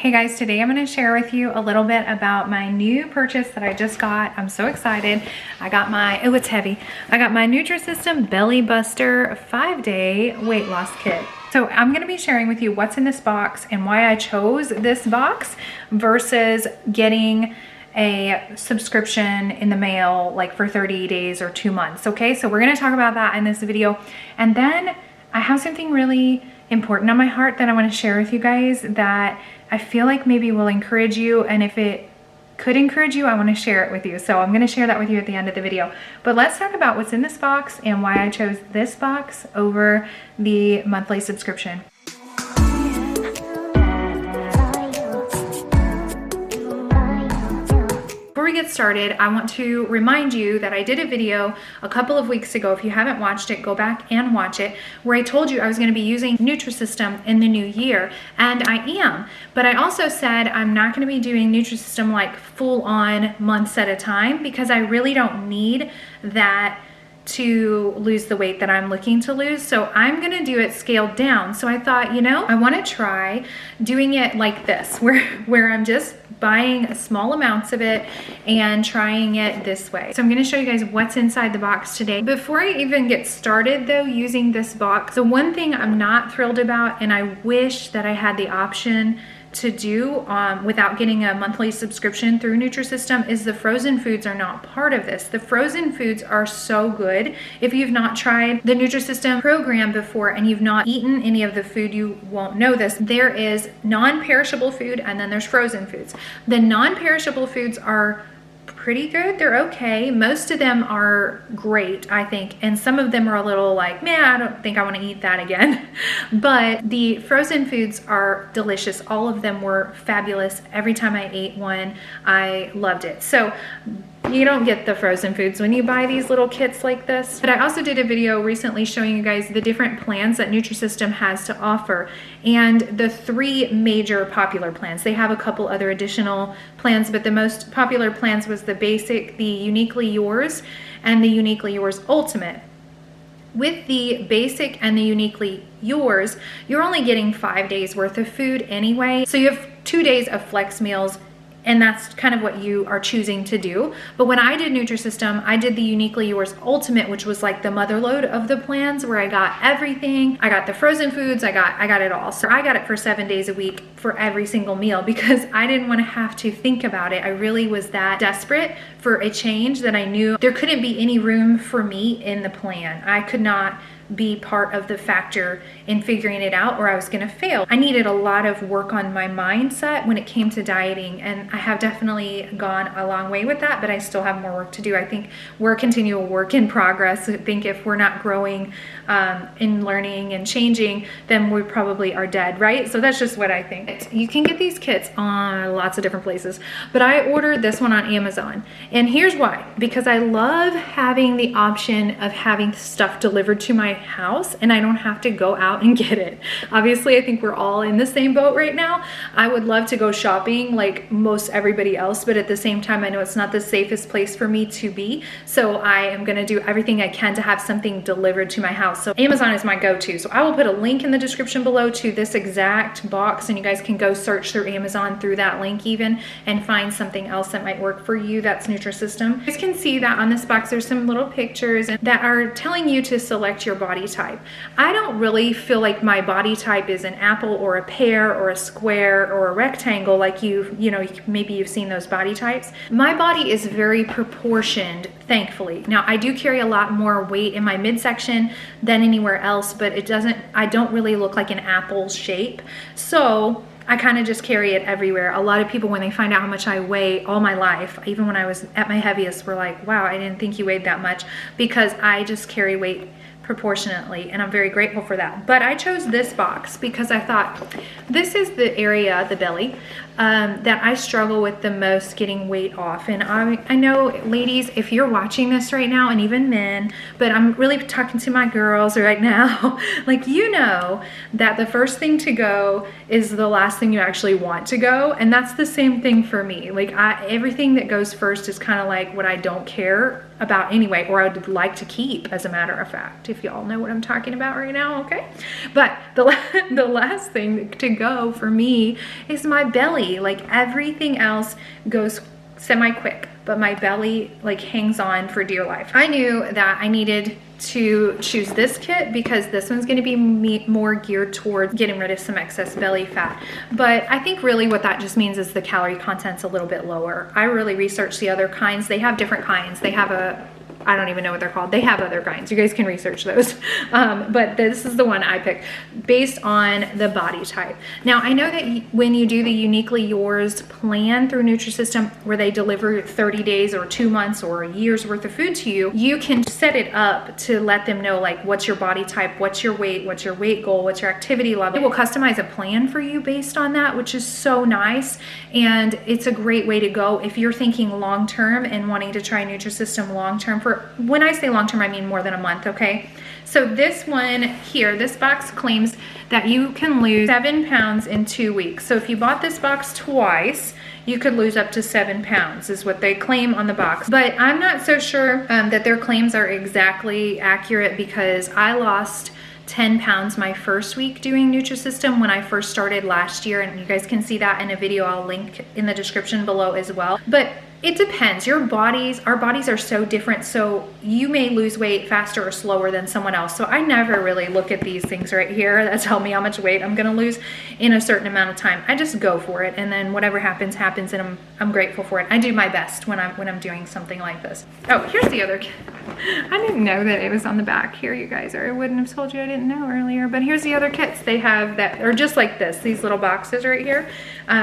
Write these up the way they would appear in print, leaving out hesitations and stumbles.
Hey guys, today I'm going to share with you a little bit about my new purchase that I just got. I'm so excited. I got my, oh, it's heavy. I got my Nutrisystem Belly Buster 5-day weight loss kit. So I'm going to be sharing with you what's in this box and why I chose this box versus getting a subscription in the mail like for 30 days or 2 months. Okay, so we're going to talk about that in this video. And then I have something really important on my heart that I want to share with you guys that I feel like maybe will encourage you, and if it could encourage you, I want to share it with you. So I'm going to share that with you at the end of the video. But let's talk about what's in this box and why I chose this box over the monthly subscription. Before we get started, I want to remind you that I did a video a couple of weeks ago. If you haven't watched it, go back and watch it, where I told you I was going to be using Nutrisystem in the new year, and I am. But I also said I'm not going to be doing Nutrisystem like full on months at a time, because I really don't need that to lose the weight that I'm looking to lose. So I'm gonna do it scaled down. So I thought, you know, I wanna try doing it like this, where I'm just buying small amounts of it and trying it this way. So I'm gonna show you guys what's inside the box today. Before I even get started though, using this box, the one thing I'm not thrilled about, and I wish that I had the option to do without getting a monthly subscription through Nutrisystem, is the frozen foods are not part of this. The frozen foods are so good. If you've not tried the Nutrisystem program before and you've not eaten any of the food, you won't know this. There is non-perishable food and then there's frozen foods. The non-perishable foods are pretty good. They're okay. Most of them are great, I think. And some of them are a little like, man, I don't think I want to eat that again. But the frozen foods are delicious. All of them were fabulous. Every time I ate one, I loved it. So you don't get the frozen foods when you buy these little kits like this. But I also did a video recently showing you guys the different plans that Nutrisystem has to offer, and the 3 major popular plans. They have a couple other additional plans, but the most popular plans was the basic, the Uniquely Yours, and the Uniquely Yours Ultimate. With the basic and the Uniquely Yours, you're only getting 5 days worth of food anyway. So you have 2 days of flex meals, and that's kind of what you are choosing to do. But when I did Nutrisystem, I did the Uniquely Yours Ultimate, which was like the motherlode of the plans, where I got everything. I got the frozen foods, I got it all. So I got it for 7 days a week for every single meal, because I didn't want to have to think about it. I really was that desperate for a change that I knew there couldn't be any room for me in the plan. I could not be part of the factor in figuring it out, or I was gonna fail. I needed a lot of work on my mindset when it came to dieting, and I have definitely gone a long way with that, but I still have more work to do. I think we're a continual work in progress. I think if we're not growing in learning and changing, then we probably are dead, right? So that's just what I think. You can get these kits on lots of different places, but I ordered this one on Amazon, and here's why. Because I love having the option of having stuff delivered to my house, and I don't have to go out and get it. Obviously, I think we're all in the same boat right now. I would love to go shopping like most everybody else, but at the same time, I know it's not the safest place for me to be. So I am gonna do everything I can to have something delivered to my house. So Amazon is my go-to. So I will put a link in the description below to this exact box, and you guys can go search through Amazon through that link even and find something else that might work for you that's Nutrisystem. You guys can see that on this box there's some little pictures that are telling you to select your body type. I don't really feel like my body type is an apple or a pear or a square or a rectangle, like you know, maybe you've seen those body types. My body is very proportioned, thankfully. Now, I do carry a lot more weight in my midsection than anywhere else, but I don't really look like an apple shape. So I kind of just carry it everywhere. A lot of people, when they find out how much I weigh all my life, even when I was at my heaviest, were like, wow, I didn't think you weighed that much, because I just carry weight proportionately, and I'm very grateful for that. But I chose this box because I thought this is the area, the belly, that I struggle with the most getting weight off. And I know, ladies, if you're watching this right now, and even men, but I'm really talking to my girls right now, like, you know that the first thing to go is the last thing you actually want to go. And that's the same thing for me. Like, everything that goes first is kind of like what I don't care about anyway, or I would like to keep, as a matter of fact, if y'all know what I'm talking about right now, okay? But the last thing to go for me is my belly. Like, everything else goes semi-quick, but my belly like hangs on for dear life. I knew that I needed to choose this kit because this one's going to be more geared towards getting rid of some excess belly fat. But I think really what that just means is the calorie content's a little bit lower. I really researched the other kinds. They have different kinds. They have I don't even know what they're called. They have other kinds. You guys can research those. But this is the one I picked based on the body type. Now, I know that when you do the Uniquely Yours plan through Nutrisystem, where they deliver 30 days or 2 months or a year's worth of food to you, you can set it up to let them know, like, what's your body type, what's your weight goal, what's your activity level. It will customize a plan for you based on that, which is so nice. And it's a great way to go if you're thinking long-term and wanting to try Nutrisystem long-term. When I say long-term, I mean more than a month, okay? So this one here, this box claims that you can lose 7 pounds in 2 weeks. So if you bought this box twice, you could lose up to 7 pounds is what they claim on the box. But I'm not so sure that their claims are exactly accurate, because I lost 10 pounds my first week doing Nutrisystem when I first started last year, and you guys can see that in a video I'll link in the description below as well. But it depends. Our bodies are so different, so you may lose weight faster or slower than someone else. So I never really look at these things right here that tell me how much weight I'm gonna lose in a certain amount of time. I just go for it, and then whatever happens, happens, and I'm grateful for it. I do my best when I'm doing something like this. Oh, here's the other kit. I didn't know that it was on the back here, you guys, or I wouldn't have told you I didn't know earlier. But here's the other kits they have that are just like this, these little boxes right here.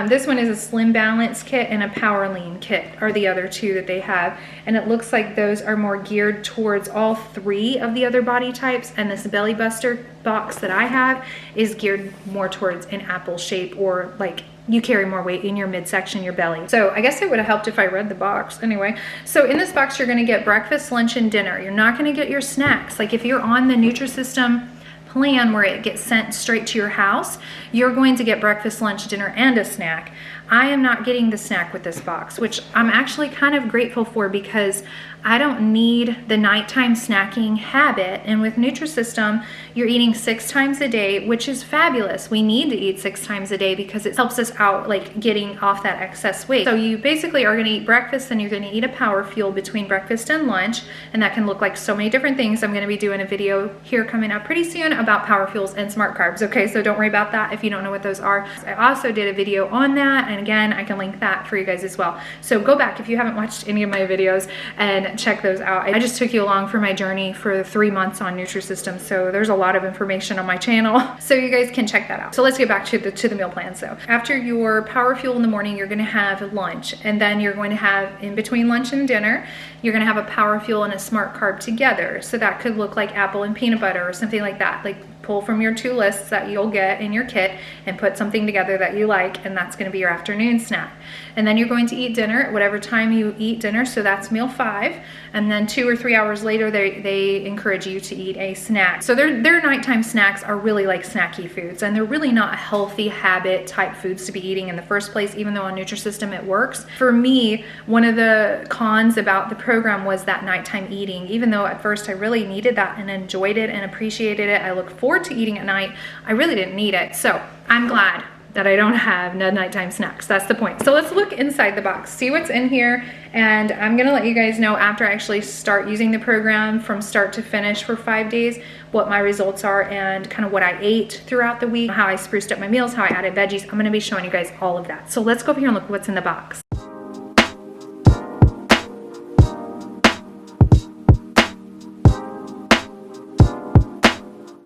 This one is a Slim Balance kit and a Power Lean kit are the other two that they have. And it looks like those are more geared towards all 3 of the other body types. And this Belly Buster box that I have is geared more towards an apple shape, or like you carry more weight in your midsection, your belly. So I guess it would have helped if I read the box anyway. So in this box, you're gonna get breakfast, lunch, and dinner. You're not gonna get your snacks. Like, if you're on the Nutrisystem plan where it gets sent straight to your house, you're going to get breakfast, lunch, dinner, and a snack. I am not getting the snack with this box, which I'm actually kind of grateful for, because I don't need the nighttime snacking habit. And with Nutrisystem, you're eating 6 times a day, which is fabulous. We need to eat 6 times a day because it helps us out, like, getting off that excess weight. So you basically are gonna eat breakfast, and you're gonna eat a power fuel between breakfast and lunch. And that can look like so many different things. I'm gonna be doing a video here coming up pretty soon about power fuels and smart carbs. Okay, so don't worry about that if you don't know what those are. I also did a video on that, and again, I can link that for you guys as well. So go back if you haven't watched any of my videos and check those out. I just took you along for my journey for 3 months on Nutrisystem, so there's a lot of information on my channel, so you guys can check that out. So let's get back to the meal plan. So after your power fuel in the morning, you're going to have lunch, and then you're going to have, in between lunch and dinner, you're going to have a power fuel and a smart carb together. So that could look like apple and peanut butter or something like that. Like, pull from your 2 lists that you'll get in your kit and put something together that you like, and that's going to be your afternoon snack. And then you're going to eat dinner at whatever time you eat dinner, so that's meal 5. And then 2 or 3 hours later, they encourage you to eat a snack. So their nighttime snacks are really like snacky foods, and they're really not healthy habit type foods to be eating in the first place, even though on Nutrisystem it works. For me, one of the cons about the program was that nighttime eating. Even though at first I really needed that and enjoyed it and appreciated it, I look forward to eating at night, I really didn't need it. So I'm glad that I don't have no nighttime snacks. That's the point. So let's look inside the box, see what's in here, and I'm gonna let you guys know after I actually start using the program from start to finish for 5 days, what my results are and kind of what I ate throughout the week, how I spruced up my meals, how I added veggies. I'm gonna be showing you guys all of that. So let's go over here and look what's in the box.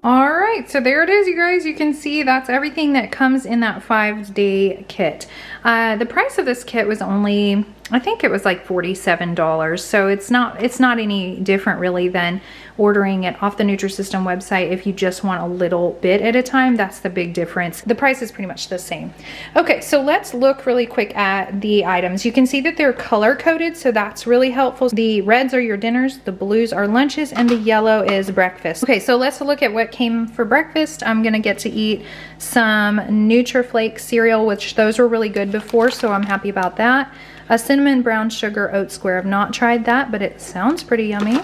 All right. right, so there it is, you guys. You can see that's everything that comes in that 5-day kit. The price of this kit was only, I think it was like $47. So it's not any different really than ordering it off the Nutrisystem website. If you just want a little bit at a time, that's the big difference. The price is pretty much the same. Okay, so let's look really quick at the items. You can see that they're color coded, so that's really helpful. The reds are your dinners, the blues are lunches, and the yellow is breakfast. Okay, so let's look at what came for breakfast. I'm gonna get to eat some Nutriflake cereal, which those were really good before, so I'm happy about that. A cinnamon brown sugar oat square. I've not tried that, but it sounds pretty yummy.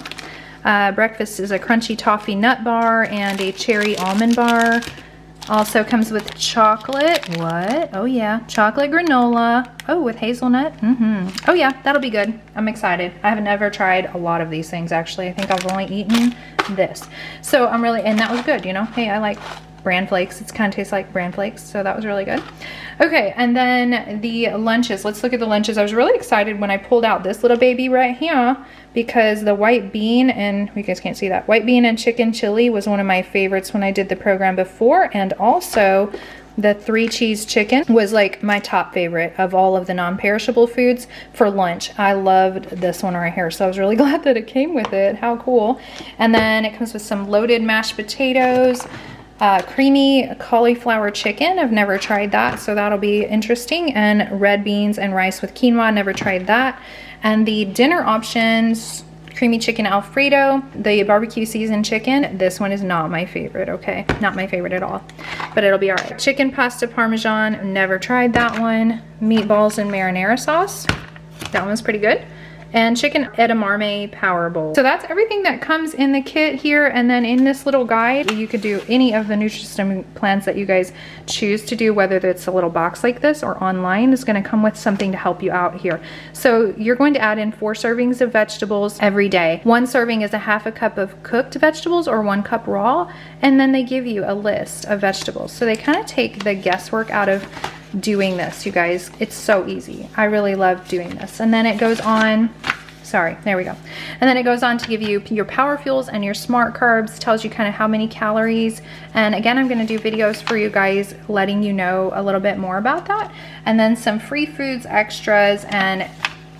Breakfast is a crunchy toffee nut bar and a cherry almond bar. Also comes with chocolate. What? Oh yeah, chocolate granola. Oh, with hazelnut. Oh yeah, that'll be good. I'm excited. I have never tried a lot of these things actually. I think I've only eaten this. So I'm really, and that was good, you know. Hey, I like bran flakes. It kind of tastes like bran flakes, so that was really good. Okay, and then the lunches. Let's look at the lunches. I was really excited when I pulled out this little baby right here because the white bean, and you guys can't see that, white bean and chicken chili was one of my favorites when I did the program before, and also the 3 cheese chicken was like my top favorite of all of the non-perishable foods for lunch. I loved this one right here, so I was really glad that it came with it. How cool. And then it comes with some loaded mashed potatoes, creamy cauliflower chicken. I've never tried that, so that'll be interesting. And red beans and rice with quinoa. Never tried that. And the dinner options, creamy chicken Alfredo, the barbecue seasoned chicken. This one is not my favorite, okay? Not my favorite at all, but it'll be all right. Chicken pasta parmesan. Never tried that one. Meatballs and marinara sauce. That one's pretty good. And chicken edamame power bowl. So that's everything that comes in the kit here. And then in this little guide, you could do any of the Nutrisystem plans that you guys choose to do, whether it's a little box like this or online. Is going to come with something to help you out here. So you're going to add in 4 servings of vegetables every day. 1 serving is a half a cup of cooked vegetables or 1 cup raw. And then they give you a list of vegetables. So they kind of take the guesswork out of doing this, you guys. It's so easy. I really love doing this. And then it goes on, sorry, there we go. And then it goes on to give you your power fuels and your smart carbs, tells you kind of how many calories. And again, I'm going to do videos for you guys letting you know a little bit more about that. And then some free foods, extras, and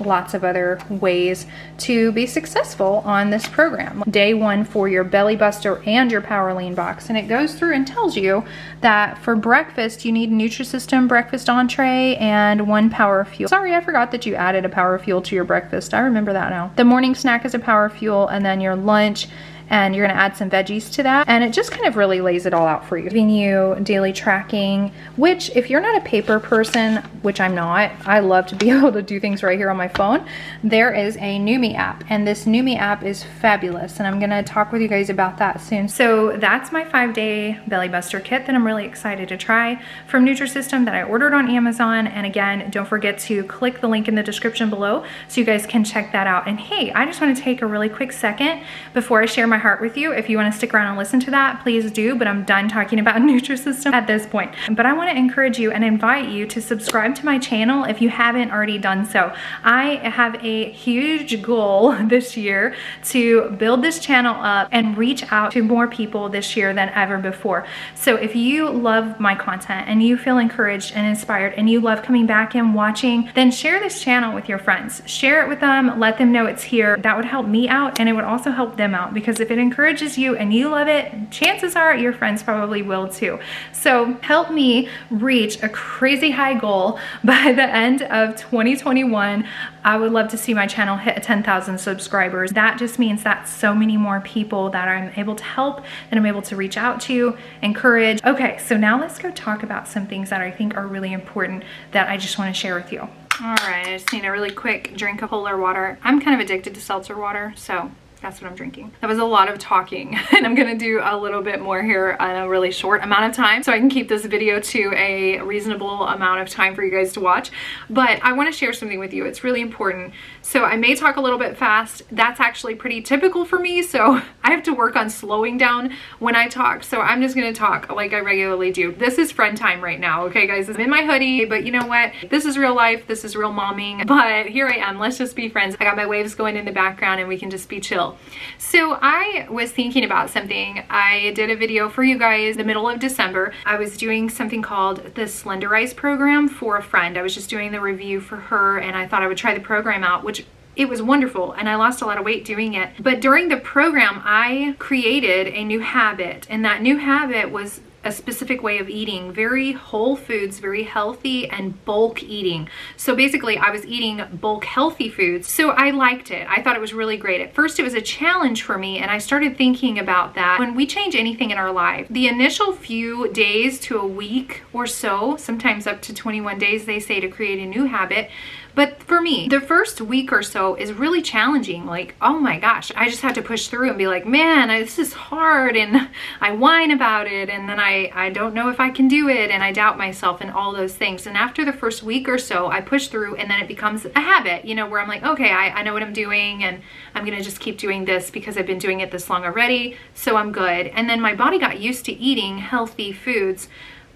lots of other ways to be successful on this program. Day 1 for your belly buster and your power lean box, and it goes through and tells you that for breakfast you need Nutrisystem breakfast entree and 1 power fuel. Sorry, I forgot that you added a power fuel to your breakfast. I remember that now. The morning snack is a power fuel, and then your lunch, and you're gonna add some veggies to that. And it just kind of really lays it all out for you. Giving you daily tracking, which if you're not a paper person, which I'm not, I love to be able to do things right here on my phone. There is a Numi app, and this Numi app is fabulous. And I'm gonna talk with you guys about that soon. So that's my 5-day belly buster kit that I'm really excited to try from Nutrisystem that I ordered on Amazon. And again, don't forget to click the link in the description below so you guys can check that out. And hey, I just wanna take a really quick second before I share my heart with you. If you want to stick around and listen to that, please do, but I'm done talking about Nutrisystem at this point. But I want to encourage you and invite you to subscribe to my channel if you haven't already done so. I have a huge goal this year to build this channel up and reach out to more people this year than ever before. So if you love my content and you feel encouraged and inspired and you love coming back and watching, then share this channel with your friends. Share it with them, let them know it's here. That would help me out, and it would also help them out, because if it encourages you and you love it, chances are your friends probably will too. So help me reach a crazy high goal by the end of 2021. I would love to see my channel hit 10,000 subscribers. That just means that so many more people that I'm able to help, that I'm able to reach out to, encourage. Okay, so now let's go talk about some things that I think are really important that I just want to share with you. All right, I just need a really quick drink of polar water. I'm kind of addicted to seltzer water, so that's what I'm drinking. That was a lot of talking, and I'm gonna do a little bit more here in a really short amount of time so I can keep this video to a reasonable amount of time for you guys to watch. But I wanna share something with you. It's really important. So I may talk a little bit fast. That's actually pretty typical for me, so I have to work on slowing down when I talk. So I'm just gonna talk like I regularly do. This is friend time right now, okay guys? I'm in my hoodie, but you know what? This is real life, this is real momming, but here I am. Let's just be friends. I got my waves going in the background and we can just be chill. will. So I was thinking about something. I did a video for you guys the middle of December. I was doing something called the Slenderize program for a friend. I was just doing the review for her, and I thought I would try the program out, which it was wonderful, and I lost a lot of weight doing it. But during the program, I created a new habit, and that new habit was a specific way of eating, very whole foods, very healthy, and bulk eating. So basically I was eating bulk healthy foods. So I liked it. I thought it was really great. At first it was a challenge for me, and I started thinking about that. When we change anything in our life, the initial few days to a week or so, sometimes up to 21 days, they say, to create a new habit. But for me, the first week or so is really challenging. Like, oh my gosh, I just have to push through and be like, man, this is hard, and I whine about it, and then I don't know if I can do it, and I doubt myself and all those things. And after the first week or so, I push through, and then it becomes a habit, you know, where I'm like, okay, I know what I'm doing, and I'm gonna just keep doing this because I've been doing it this long already, so I'm good. And then my body got used to eating healthy foods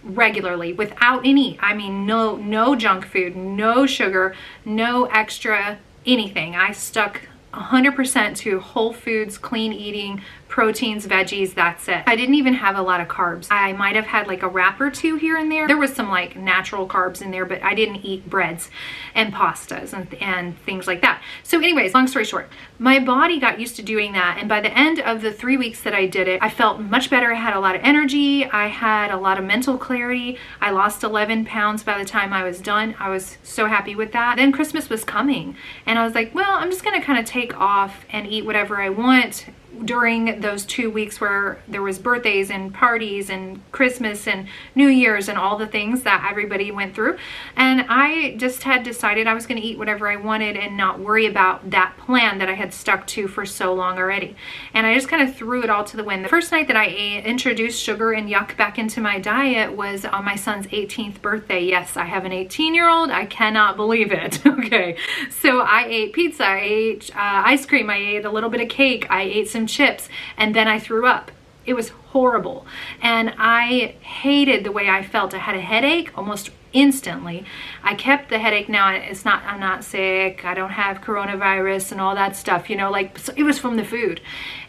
regularly without any, I mean, no junk food, no sugar, no extra anything. I stuck 100% to whole foods, clean eating, proteins, veggies, that's it. I didn't even have a lot of carbs. I might have had like a wrap or two here and there. There was some like natural carbs in there, but I didn't eat breads and pastas and things like that. So anyways, long story short, my body got used to doing that, and by the end of the 3 weeks that I did it, I felt much better. I had a lot of energy. I had a lot of mental clarity. I lost 11 pounds by the time I was done. I was so happy with that. Then Christmas was coming, and I was like, well, I'm just gonna kind of take off and eat whatever I want during those 2 weeks where there was birthdays and parties and Christmas and New Year's and all the things that everybody went through. And I just had decided I was going to eat whatever I wanted and not worry about that plan that I had stuck to for so long already. And I just kind of threw it all to the wind. The first night that I introduced sugar and yuck back into my diet was on my son's 18th birthday. Yes, I have an 18-year-old. I cannot believe it. Okay, so I ate pizza, I ate ice cream, I ate a little bit of cake, I ate some chips, and then I threw up. It was horrible, and I hated the way I felt. I had a headache almost instantly. I kept the headache. Now it's not, I'm not sick, I don't have coronavirus and all that stuff, you know, like, so it was from the food.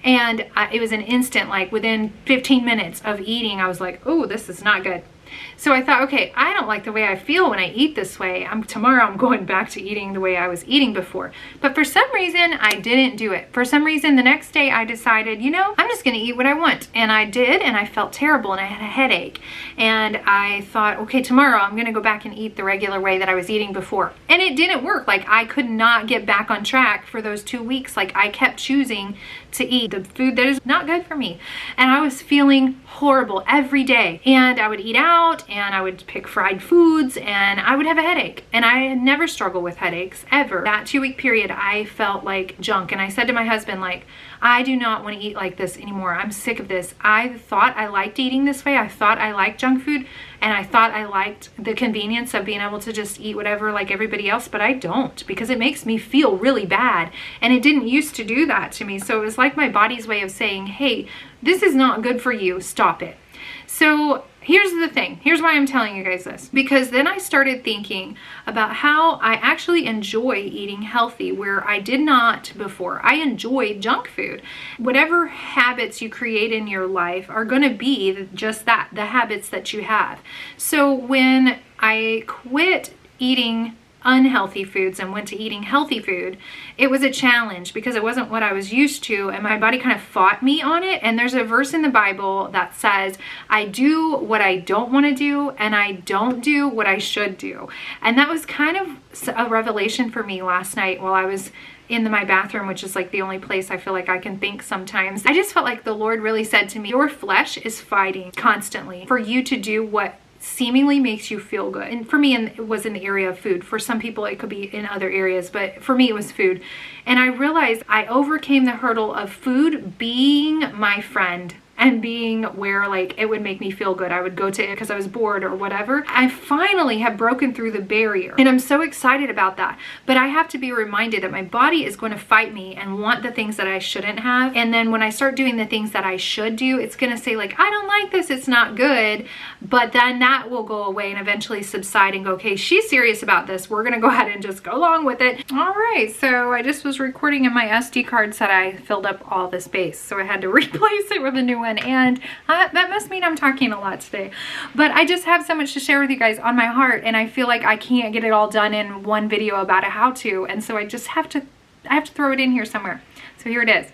And it was an instant, like within 15 minutes of eating, I was like, oh, this is not good. So I thought, okay, I don't like the way I feel when I eat this way. Tomorrow I'm going back to eating the way I was eating before. But for some reason, I didn't do it. For some reason, the next day I decided, you know, I'm just going to eat what I want. And I did, and I felt terrible, and I had a headache. And I thought, okay, tomorrow I'm going to go back and eat the regular way that I was eating before. And it didn't work. Like, I could not get back on track for those 2 weeks. Like, I kept choosing to eat the food that is not good for me. And I was feeling horrible every day. And I would eat out, and I would pick fried foods, and I would have a headache. And I had never struggled with headaches, ever. That 2-week period, I felt like junk. And I said to my husband, like, I do not want to eat like this anymore. I'm sick of this. I thought I liked eating this way. I thought I liked junk food, and I thought I liked the convenience of being able to just eat whatever like everybody else, but I don't, because it makes me feel really bad. And it didn't used to do that to me. So it was like my body's way of saying, hey, this is not good for you. Stop it. So here's the thing. Here's why I'm telling you guys this. Because then I started thinking about how I actually enjoy eating healthy, where I did not before. I enjoyed junk food. Whatever habits you create in your life are going to be just that, the habits that you have. So when I quit eating unhealthy foods and went to eating healthy food, it was a challenge because it wasn't what I was used to, and my body kind of fought me on it. And there's a verse in the Bible that says, I do what I don't want to do, and I don't do what I should do. And that was kind of a revelation for me last night while I was in my bathroom, which is like the only place I feel like I can think sometimes. I just felt like the Lord really said to me, your flesh is fighting constantly for you to do what seemingly makes you feel good. And for me, it was in the area of food. For some people, it could be in other areas, but for me, it was food. And I realized I overcame the hurdle of food being my friend and being where like it would make me feel good. I would go to it because I was bored or whatever. I finally have broken through the barrier and I'm so excited about that. But I have to be reminded that my body is going to fight me and want the things that I shouldn't have. And then when I start doing the things that I should do, it's going to say like, I don't like this, it's not good. But then that will go away and eventually subside and go, okay, she's serious about this. We're going to go ahead and just go along with it. All right, so I just was recording and my SD card said I filled up all the space. So I had to replace it with a new one, and that must mean I'm talking a lot today. But I just have so much to share with you guys on my heart, and I feel like I can't get it all done in one video about a how-to, and so I just have to throw it in here somewhere. So here it is.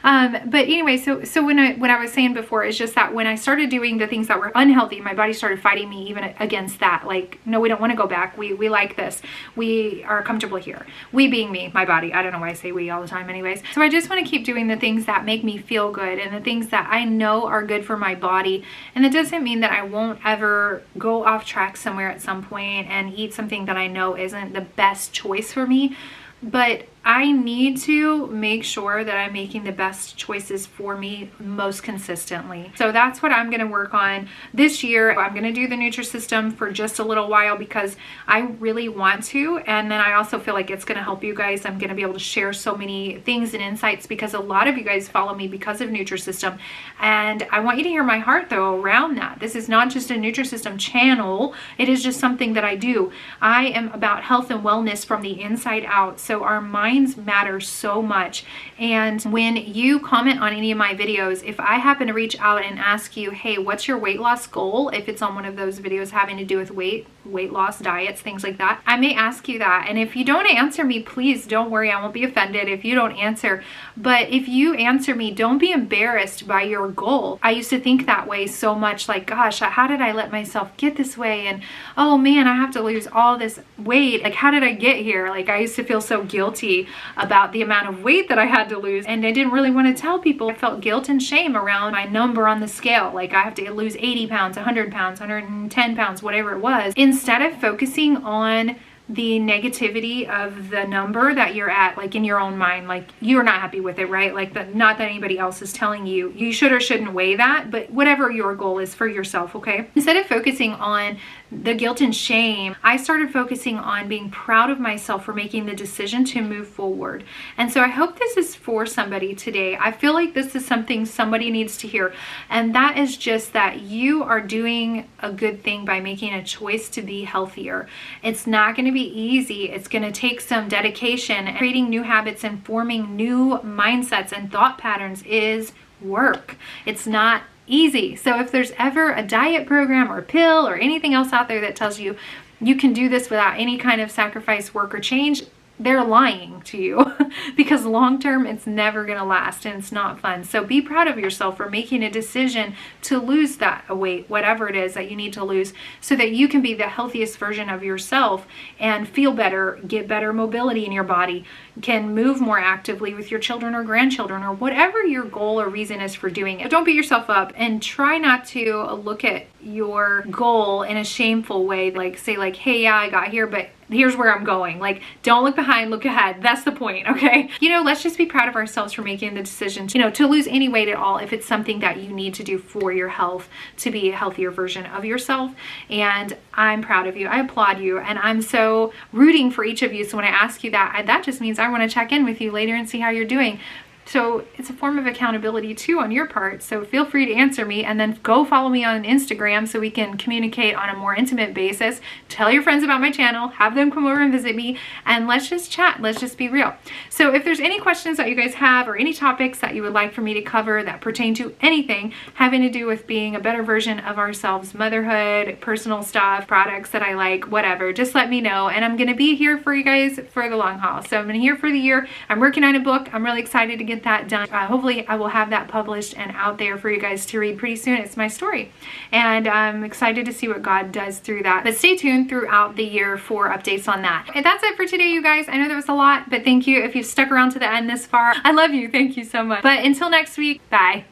But anyway, so when I was saying before, is just that when I started doing the things that were unhealthy, my body started fighting me even against that. Like, no, we don't want to go back. We like this. We are comfortable here. We being me, my body. I don't know why I say we all the time anyways. So I just want to keep doing the things that make me feel good and the things that I know are good for my body. And it doesn't mean that I won't ever go off track somewhere at some point and eat something that I know isn't the best choice for me. But I need to make sure that I'm making the best choices for me most consistently. So that's what I'm going to work on this year. I'm going to do the Nutrisystem for just a little while because I really want to. And then I also feel like it's going to help you guys. I'm going to be able to share so many things and insights because a lot of you guys follow me because of Nutrisystem. And I want you to hear my heart though around that. This is not just a Nutrisystem channel. It is just something that I do. I am about health and wellness from the inside out. So our minds matter so much. And when you comment on any of my videos, if I happen to reach out and ask you, hey, what's your weight loss goal? If it's on one of those videos having to do with weight loss, diets, things like that, I may ask you that. And if you don't answer me, please don't worry. I won't be offended if you don't answer. But if you answer me, don't be embarrassed by your goal. I used to think that way so much, like, gosh, how did I let myself get this way? And oh man, I have to lose all this weight. Like, how did I get here? Like, I used to feel so guilty about the amount of weight that I had to lose, and I didn't really want to tell people. I felt guilt and shame around my number on the scale. Like, I have to lose 80 pounds, 100 pounds, 110 pounds, whatever it was. Instead of focusing on the negativity of the number that you're at, like in your own mind, like you're not happy with it, right? Like not that anybody else is telling you you should or shouldn't weigh that, but whatever your goal is for yourself, okay? Instead of focusing on the guilt and shame, I started focusing on being proud of myself for making the decision to move forward. And so I hope this is for somebody today. I feel like this is something somebody needs to hear. And that is just that you are doing a good thing by making a choice to be healthier. It's not going to be easy. It's going to take some dedication. Creating new habits and forming new mindsets and thought patterns is work. It's not easy. So if there's ever a diet program or a pill or anything else out there that tells you you can do this without any kind of sacrifice, work, or change, they're lying to you because long term it's never going to last and it's not fun. So be proud of yourself for making a decision to lose that weight, whatever it is that you need to lose, so that you can be the healthiest version of yourself and feel better, get better mobility in your body, can move more actively with your children or grandchildren or whatever your goal or reason is for doing it. Don't beat yourself up and try not to look at your goal in a shameful way, like say like, hey, yeah, I got here, but here's where I'm going. Like, don't look behind, look ahead. That's the point, okay? You know, let's just be proud of ourselves for making the decision to, to lose any weight at all if it's something that you need to do for your health to be a healthier version of yourself. And I'm proud of you. I applaud you. And I'm so rooting for each of you. So when I ask you that, that just means I want to check in with you later and see how you're doing. So it's a form of accountability too on your part. So feel free to answer me and then go follow me on Instagram so we can communicate on a more intimate basis. Tell your friends about my channel, have them come over and visit me, and let's just chat. Let's just be real. So if there's any questions that you guys have or any topics that you would like for me to cover that pertain to anything having to do with being a better version of ourselves, motherhood, personal stuff, products that I like, whatever, just let me know. And I'm going to be here for you guys for the long haul. So I'm going to be here for the year. I'm working on a book. I'm really excited to get that done. Hopefully I will have that published and out there for you guys to read pretty soon. It's my story, and I'm excited to see what God does through that. But stay tuned throughout the year for updates on that. And that's it for today, you guys. I know that was a lot, but thank you if you've stuck around to the end this far. I love you. Thank you so much. But until next week, bye.